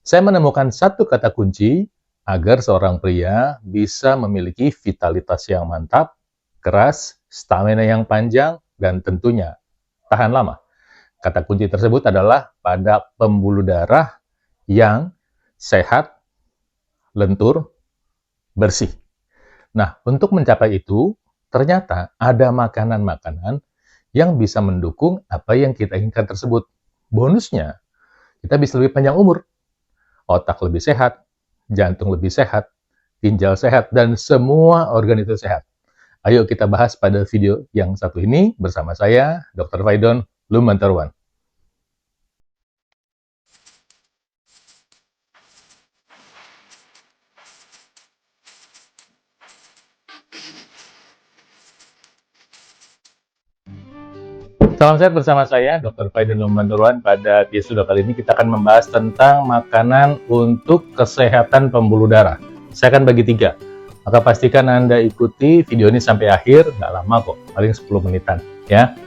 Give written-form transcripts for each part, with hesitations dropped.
Saya menemukan satu kata kunci agar seorang pria bisa memiliki vitalitas yang mantap, keras, stamina yang panjang, dan tentunya tahan lama. Kata kunci tersebut adalah pada pembuluh darah yang sehat, lentur, bersih. Nah, untuk mencapai itu, ternyata ada makanan-makanan yang bisa mendukung apa yang kita inginkan tersebut. Bonusnya, kita bisa lebih panjang umur, otak lebih sehat, jantung lebih sehat, ginjal sehat, dan semua organ itu sehat. Ayo kita bahas pada video yang satu ini bersama saya, Dr. Faidon Lumantarwan. Salam sehat bersama saya, Dr. Faidon Lumantarwan. Pada episode kali ini kita akan membahas tentang makanan untuk kesehatan pembuluh darah. Saya akan bagi 3. Maka pastikan Anda ikuti video ini sampai akhir, nggak lama kok, paling 10 menitan ya.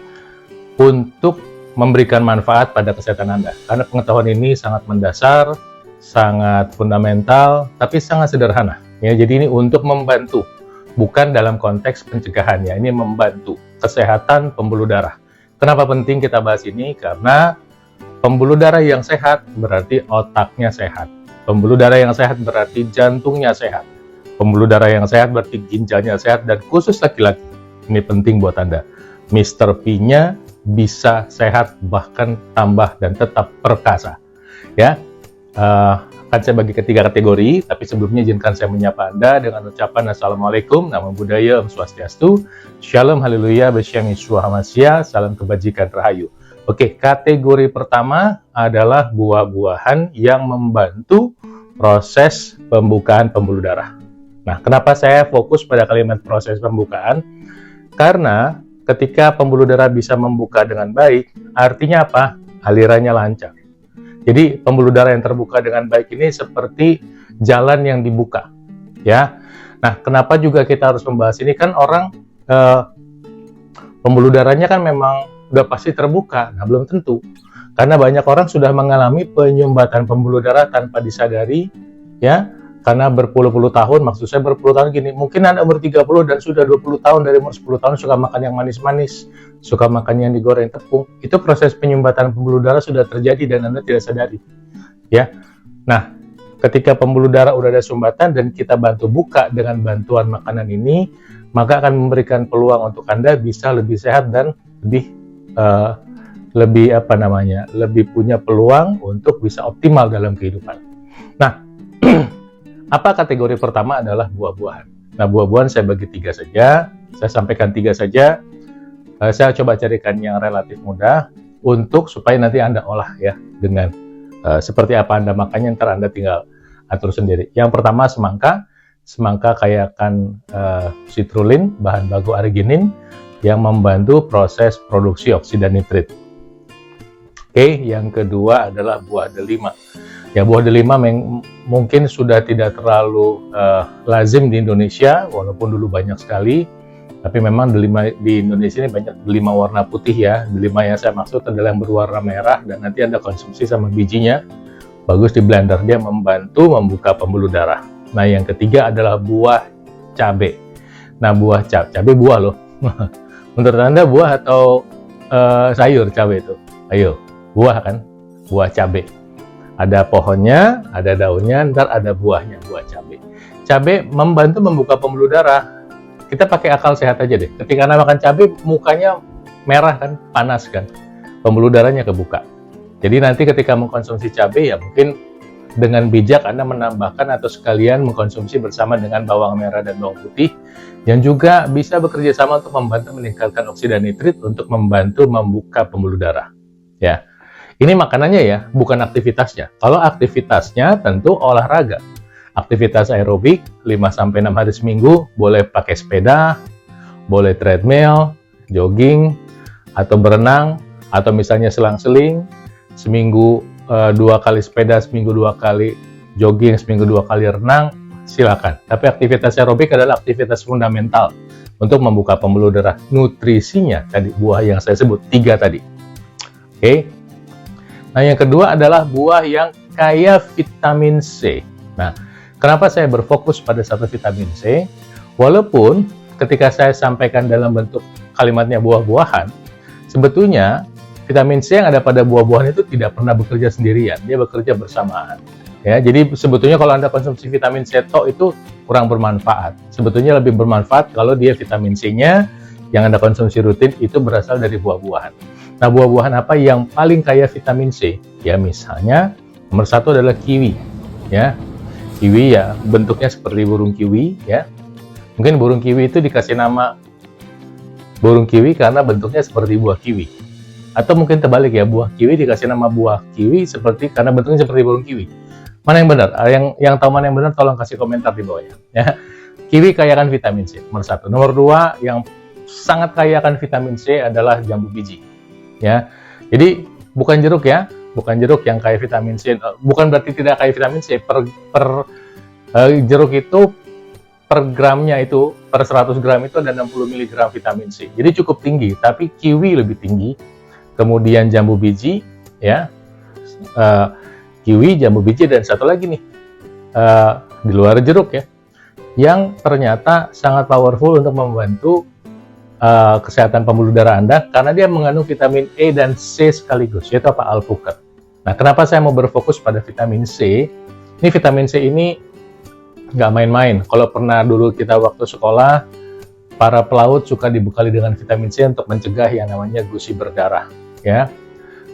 Untuk memberikan manfaat pada kesehatan Anda. Karena pengetahuan ini sangat mendasar, sangat fundamental, tapi sangat sederhana. Ya, jadi ini untuk membantu, bukan dalam konteks pencegahan ya. Ini membantu kesehatan pembuluh darah. Kenapa penting kita bahas ini? Karena pembuluh darah yang sehat berarti otaknya sehat. Pembuluh darah yang sehat berarti jantungnya sehat. Pembuluh darah yang sehat berarti ginjalnya sehat, dan khusus laki-laki. Ini penting buat Anda. Mr. P-nya bisa sehat, bahkan tambah dan tetap perkasa. Ya, akan saya bagi ke 3 kategori, tapi sebelumnya izinkan saya menyapa Anda dengan ucapan Assalamualaikum, Namo Buddhaya, Om Swastiastu, Shalom Haleluya, Besyam Yeshua Hamasya, Salam Kebajikan Rahayu. Oke, kategori pertama adalah buah-buahan yang membantu proses pembukaan pembuluh darah. Nah, kenapa saya fokus pada kalimat proses pembukaan? Karena ketika pembuluh darah bisa membuka dengan baik, artinya apa? Alirannya lancar. Jadi pembuluh darah yang terbuka dengan baik ini seperti jalan yang dibuka, ya. Nah, kenapa juga kita harus membahas ini? Kan orang pembuluh darahnya kan memang udah pasti terbuka. Nah, belum tentu. Karena banyak orang sudah mengalami penyumbatan pembuluh darah tanpa disadari, ya. Karena berpuluh-puluh tahun, maksud saya berpuluh tahun gini, mungkin Anda umur 30 dan sudah 20 tahun, dari umur 10 tahun suka makan yang manis-manis, suka makan yang digoreng tepung, itu proses penyumbatan pembuluh darah sudah terjadi dan Anda tidak sadari. Ya. Nah, ketika pembuluh darah udah ada sumbatan dan kita bantu buka dengan bantuan makanan ini, maka akan memberikan peluang untuk Anda bisa lebih sehat dan lebih punya peluang untuk bisa optimal dalam kehidupan. Nah, apa kategori pertama adalah buah-buahan. Nah, buah-buahan saya bagi 3 saja. Saya sampaikan 3 saja. Saya coba carikan yang relatif mudah untuk supaya nanti Anda olah ya dengan seperti apa Anda makannya, ntar Anda tinggal atur sendiri. Yang pertama semangka. Semangka kaya akan citrulline, bahan baku arginin yang membantu proses produksi oksida nitrit. Oke, yang kedua adalah buah delima. Ya, buah delima mungkin sudah tidak terlalu lazim di Indonesia, walaupun dulu banyak sekali. Tapi memang delima di Indonesia ini banyak delima warna putih ya. Delima yang saya maksud adalah yang berwarna merah, dan nanti Anda konsumsi sama bijinya. Bagus di blender, dia membantu membuka pembuluh darah. Nah, yang ketiga adalah buah cabai. Nah, buah cabai buah loh. Menurut Anda buah atau sayur cabai itu? Ayo, buah kan? Buah cabai. Ada pohonnya, ada daunnya, ntar ada buahnya, buah cabai. Cabai membantu membuka pembuluh darah. Kita pakai akal sehat aja deh. Ketika Anda makan cabai, mukanya merah kan, panas kan. Pembuluh darahnya kebuka. Jadi nanti ketika mengkonsumsi cabai, ya mungkin dengan bijak Anda menambahkan atau sekalian mengkonsumsi bersama dengan bawang merah dan bawang putih, yang juga bisa bekerja sama untuk membantu meningkatkan oksida nitrit untuk membantu membuka pembuluh darah. Ya. Ini makanannya ya, bukan aktivitasnya. Kalau aktivitasnya tentu olahraga. Aktivitas aerobik 5-6 hari seminggu, boleh pakai sepeda, boleh treadmill, jogging, atau berenang, atau misalnya selang-seling, seminggu 2 kali sepeda, seminggu 2 kali jogging, seminggu 2 kali renang, silakan. Tapi aktivitas aerobik adalah aktivitas fundamental untuk membuka pembuluh darah. Nutrisinya tadi buah yang saya sebut 3 tadi. Oke. Nah, yang kedua adalah buah yang kaya vitamin C. Nah, kenapa saya berfokus pada satu vitamin C? Walaupun ketika saya sampaikan dalam bentuk kalimatnya buah-buahan, sebetulnya vitamin C yang ada pada buah-buahan itu tidak pernah bekerja sendirian, dia bekerja bersamaan. Ya, jadi sebetulnya kalau Anda konsumsi vitamin C tok itu kurang bermanfaat. Sebetulnya lebih bermanfaat kalau dia vitamin C-nya yang Anda konsumsi rutin itu berasal dari buah-buahan. Nah, buah-buahan apa yang paling kaya vitamin C? Ya, misalnya nomor satu adalah kiwi. Ya, kiwi ya bentuknya seperti burung kiwi. Ya, mungkin burung kiwi itu dikasih nama burung kiwi karena bentuknya seperti buah kiwi. Atau mungkin terbalik ya, buah kiwi dikasih nama buah kiwi karena bentuknya seperti burung kiwi. Mana yang benar? Yang tahu mana yang benar tolong kasih komentar di bawahnya. Ya. Kiwi kaya akan vitamin C, nomor satu. Nomor dua, yang sangat kaya akan vitamin C adalah jambu biji. Ya, jadi bukan jeruk ya, bukan jeruk yang kaya vitamin C. Bukan berarti tidak kaya vitamin C. Jeruk itu per gramnya itu, per 100 gram itu ada 60 mg vitamin C. Jadi cukup tinggi, tapi kiwi lebih tinggi. Kemudian jambu biji, ya. Kiwi, jambu biji, dan satu lagi nih, di luar jeruk ya, yang ternyata sangat powerful untuk membantu kesehatan pembuluh darah Anda, karena dia mengandung vitamin E dan C sekaligus, yaitu apa? Alpukat. Nah, kenapa saya mau berfokus pada vitamin C? Ini vitamin C ini nggak main-main. Kalau pernah dulu kita waktu sekolah, para pelaut suka dibekali dengan vitamin C untuk mencegah yang namanya gusi berdarah, ya.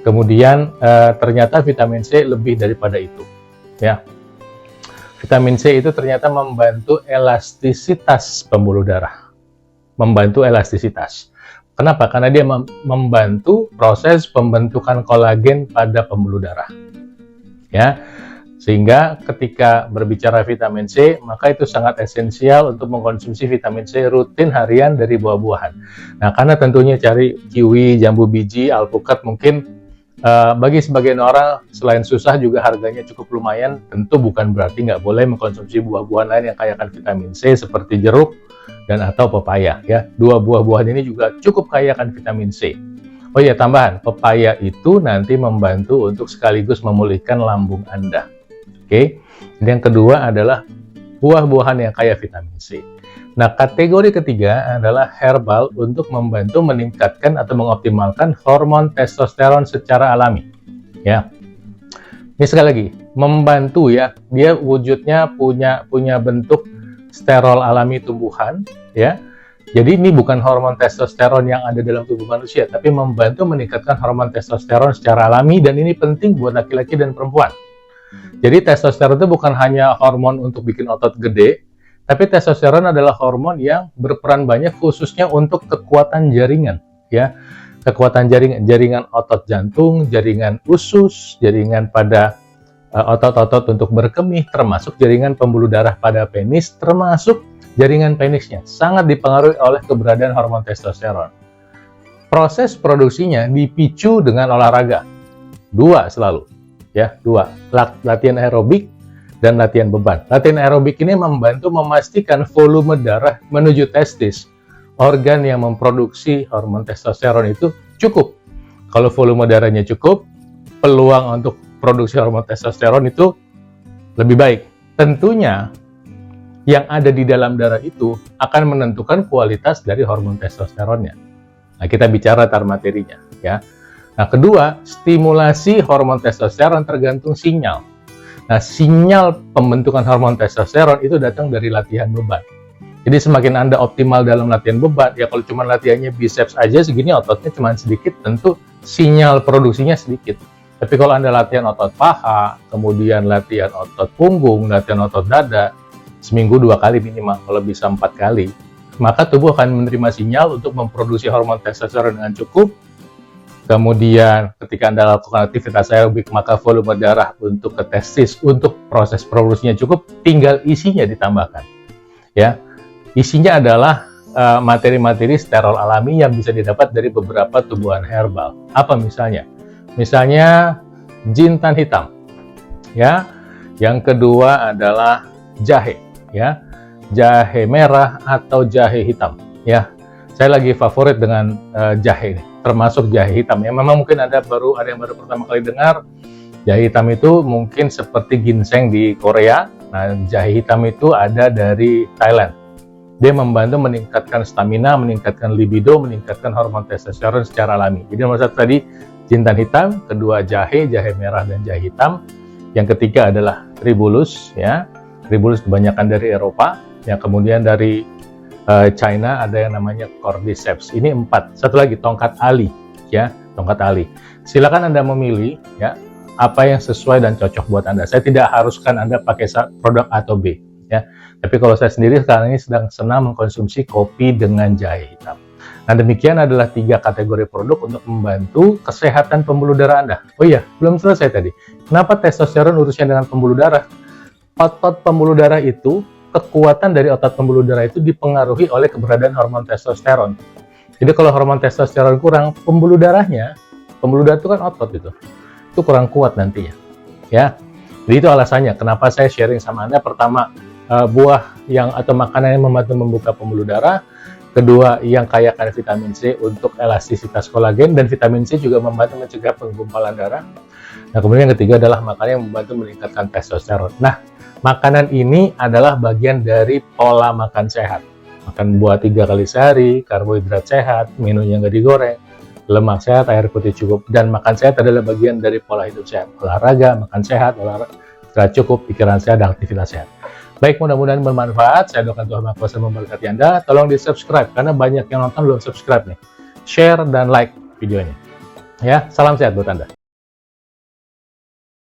Kemudian ternyata vitamin C lebih daripada itu, ya. Vitamin C itu ternyata membantu elastisitas pembuluh darah, membantu elastisitas. Kenapa? Karena dia membantu proses pembentukan kolagen pada pembuluh darah, ya. Sehingga ketika berbicara vitamin C, maka itu sangat esensial untuk mengkonsumsi vitamin C rutin harian dari buah-buahan. Nah, karena tentunya cari kiwi, jambu biji, alpukat mungkin bagi sebagian orang selain susah juga harganya cukup lumayan. Tentu bukan berarti nggak boleh mengkonsumsi buah-buahan lain yang kaya akan vitamin C seperti jeruk dan atau pepaya, ya. Dua buah-buahan ini juga cukup kaya akan vitamin C. Oh iya, tambahan, pepaya itu nanti membantu untuk sekaligus memulihkan lambung Anda. Oke. Dan yang kedua adalah buah-buahan yang kaya vitamin C. Nah, kategori ketiga adalah herbal untuk membantu meningkatkan atau mengoptimalkan hormon testosteron secara alami. Ya. Ini sekali lagi, membantu ya. Dia wujudnya punya bentuk sterol alami tumbuhan, ya. Jadi ini bukan hormon testosteron yang ada dalam tubuh manusia, tapi membantu meningkatkan hormon testosteron secara alami, dan ini penting buat laki-laki dan perempuan. Jadi testosteron itu bukan hanya hormon untuk bikin otot gede, tapi testosteron adalah hormon yang berperan banyak khususnya untuk kekuatan jaringan, ya. Kekuatan jaringan otot jantung, jaringan usus, jaringan pada otot-otot untuk berkemih, termasuk jaringan pembuluh darah pada penis, termasuk jaringan penisnya. Sangat dipengaruhi oleh keberadaan hormon testosteron. Proses produksinya dipicu dengan olahraga. Dua selalu, ya, dua. Latihan aerobik dan latihan beban. Latihan aerobik ini membantu memastikan volume darah menuju testis, organ yang memproduksi hormon testosteron itu cukup. Kalau volume darahnya cukup, peluang untuk produksi hormon testosteron itu lebih baik. Tentunya yang ada di dalam darah itu akan menentukan kualitas dari hormon testosteronnya. Nah, kita bicara tar materinya, ya. Nah, kedua, stimulasi hormon testosteron tergantung sinyal. Nah, sinyal pembentukan hormon testosteron itu datang dari latihan beban. Jadi semakin Anda optimal dalam latihan beban, ya kalau cuma latihannya biceps aja segini, ototnya cuma sedikit, tentu sinyal produksinya sedikit. Tapi kalau Anda latihan otot paha, kemudian latihan otot punggung, latihan otot dada, seminggu 2 kali minimal, kalau bisa 4 kali, maka tubuh akan menerima sinyal untuk memproduksi hormon testosteron dengan cukup. Kemudian ketika Anda lakukan aktivitas aerobik, maka volume darah untuk ke testis, untuk proses produksinya cukup, tinggal isinya ditambahkan. Ya, isinya adalah materi-materi sterol alami yang bisa didapat dari beberapa tumbuhan herbal. Apa misalnya? Misalnya jintan hitam. Ya, yang kedua adalah jahe. Ya, jahe merah atau jahe hitam. Ya, saya lagi favorit dengan jahe ini, termasuk jahe hitam. Ya, memang mungkin ada yang baru pertama kali dengar, Jahe hitam itu mungkin seperti ginseng di Korea. Nah, jahe hitam itu ada dari Thailand. Dia membantu meningkatkan stamina, meningkatkan libido, meningkatkan hormon testosteron secara alami. Jadi nomor satu tadi jintan hitam, kedua jahe merah dan jahe hitam. Yang ketiga adalah tribulus, ya. Tribulus kebanyakan dari Eropa. Yang kemudian dari China ada yang namanya cordyceps. Ini 4. Satu lagi tongkat ali, ya, tongkat ali. Silakan Anda memilih, ya, apa yang sesuai dan cocok buat Anda. Saya tidak haruskan Anda pakai produk A atau B, ya. Tapi kalau saya sendiri sekarang ini sedang senang mengkonsumsi kopi dengan jahe hitam. Nah, demikian adalah 3 kategori produk untuk membantu kesehatan pembuluh darah Anda. Oh iya, belum selesai tadi. Kenapa testosteron urusan dengan pembuluh darah? Otot pembuluh darah itu, kekuatan dari otot pembuluh darah itu dipengaruhi oleh keberadaan hormon testosteron. Jadi kalau hormon testosteron kurang, pembuluh darah itu kan otot itu kurang kuat nantinya, ya. Jadi itu alasannya kenapa saya sharing sama Anda. Pertama, buah atau makanan yang membantu membuka pembuluh darah. Kedua, yang kaya akan vitamin C untuk elastisitas kolagen, dan vitamin C juga membantu mencegah penggumpalan darah. Nah, kemudian yang ketiga adalah makanan yang membantu meningkatkan testosteron. Nah, makanan ini adalah bagian dari pola makan sehat. Makan buah 3 kali sehari, karbohidrat sehat, minumnya nggak digoreng, lemak sehat, air putih cukup, dan makan sehat adalah bagian dari pola hidup sehat. Olahraga, makan sehat, istirahat cukup, pikiran sehat, dan aktivitas sehat. Baik, mudah-mudahan bermanfaat. Saya doakan Tuhan Maha Kuasa memberkati Anda. Tolong di-subscribe, karena banyak yang nonton belum subscribe nih. Share dan like videonya. Ya, salam sehat buat Anda.